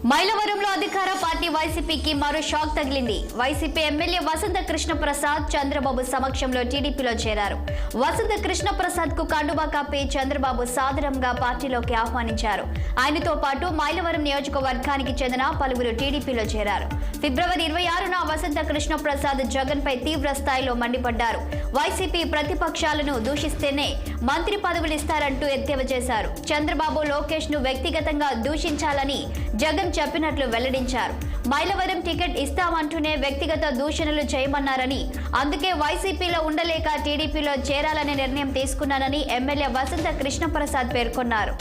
మైలవరంలో అధికార పార్టీ వైసీపీకి మరో షాక్ తగిలింది. వైసీపీ ఎమ్మెల్యే వసంత కృష్ణ ప్రసాద్ చంద్రబాబు సమక్షంలో టీడీపీలో చేరారు. వసంత కృష్ణ ప్రసాద్ కు కండువా కప్పి చంద్రబాబు సాదరంగా పార్టీలోకి ఆహ్వానించారు. ఆయనతో పాటు మైలవరం నియోజకవర్గానికి చెందిన పలువురు టీడీపీలో చేరారు. ఫిబ్రవరి 26న వసంత కృష్ణ ప్రసాద్ జగన్ పై తీవ్ర స్థాయిలో మండిపడ్డారు. వైసీపీ ప్రతిపక్షాలను దూషిస్తేనే మంత్రి పదవులు ఇస్తారంటూ ఎద్దేవా చేశారు. చంద్రబాబు లోకేష్ ను వ్యక్తిగతంగా దూషించాలని జగన్ చెప్పినట్లు వెల్లడించారు. మైలవరం టికెట్ ఇస్తామంటూనే వ్యక్తిగత దూషణలు చేయమన్నారని, అందుకే వైసీపీలో ఉండలేక టీడీపీలో చేరాలనే నిర్ణయం తీసుకున్నానని ఎమ్మెల్యే వసంత కృష్ణ ప్రసాద్ పేర్కొన్నారు.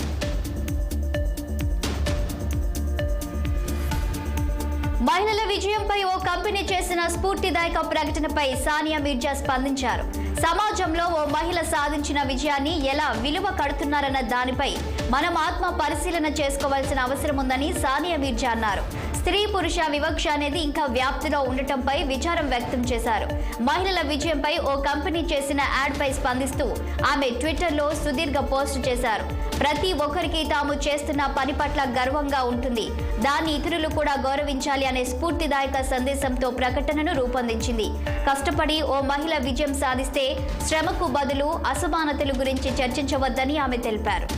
మహిళల విజయంపై ఓ కంపెనీ చేసిన స్ఫూర్తిదాయక ప్రకటనపై సానియా మీర్జా స్పందించారు. సమాజంలో ఓ మహిళ సాధించిన విజయాన్ని ఎలా విలువ కడుతున్నారన్న దానిపై మనం ఆత్మ పరిశీలన చేసుకోవాల్సిన అవసరం ఉందని సానియా మీర్జా అన్నారు. స్త్రీ పురుష వివక్ష అనేది ఇంకా వ్యాప్తిలో ఉండటంపై విచారం వ్యక్తం చేశారు. మహిళల విజయంపై ఓ కంపెనీ చేసిన యాడ్ పై స్పందిస్తూ ఆమె ట్విట్టర్లో సుదీర్ఘ పోస్ట్ చేశారు. ప్రతి ఒక్కరికి తాము చేస్తున్న పని పట్ల గర్వంగా ఉంటుంది, దాన్ని ఇతరులు కూడా గౌరవించాలి అనే స్ఫూర్తిదాయక సందేశంతో ప్రకటనను రూపొందించింది. కష్టపడి ఓ మహిళ విజయం సాధిస్తే శ్రమకు బదులు అసమానతల గురించి చర్చించవద్దని ఆమె తెలిపారు.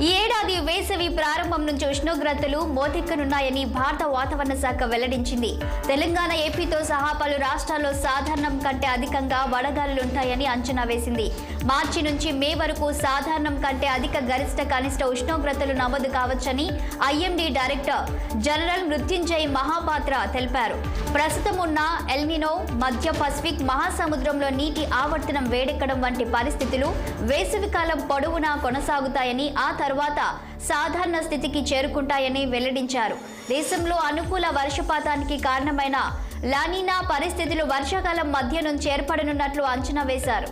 ఈ ఏడాది వేసవి ప్రారంభం నుంచి ఉష్ణోగ్రతలు మోతెక్కనున్నాయని భారత వాతావరణ శాఖ వెల్లడించింది. తెలంగాణ, ఏపీతో సహా పలు రాష్ట్రాల్లో సాధారణం కంటే అధికంగా వడగాలులుంటాయని అంచనా వేసింది. మార్చి నుంచి మే వరకు సాధారణం కంటే అధిక గరిష్ట కనిష్ట ఉష్ణోగ్రతలు నమోదు కావచ్చని IMD director general Mrutyunjay Mohapatra తెలిపారు. ప్రస్తుతం ఉన్న ఎల్నినో, మధ్య పసిఫిక్ మహాసముద్రంలో నీటి ఆవర్తనం వేడెక్కడం వంటి పరిస్థితులు వేసవికాలం పొడవునా కొనసాగుతాయని, ఆ తర్వాత సాధారణ స్థితికి చేరుకుంటాయని వెల్లడించారు. దేశంలో అనుకూల వర్షపాతానికి కారణమైన లానినా పరిస్థితులు వర్షాకాలం మధ్య నుంచి ఏర్పడనున్నట్లు అంచనా వేశారు.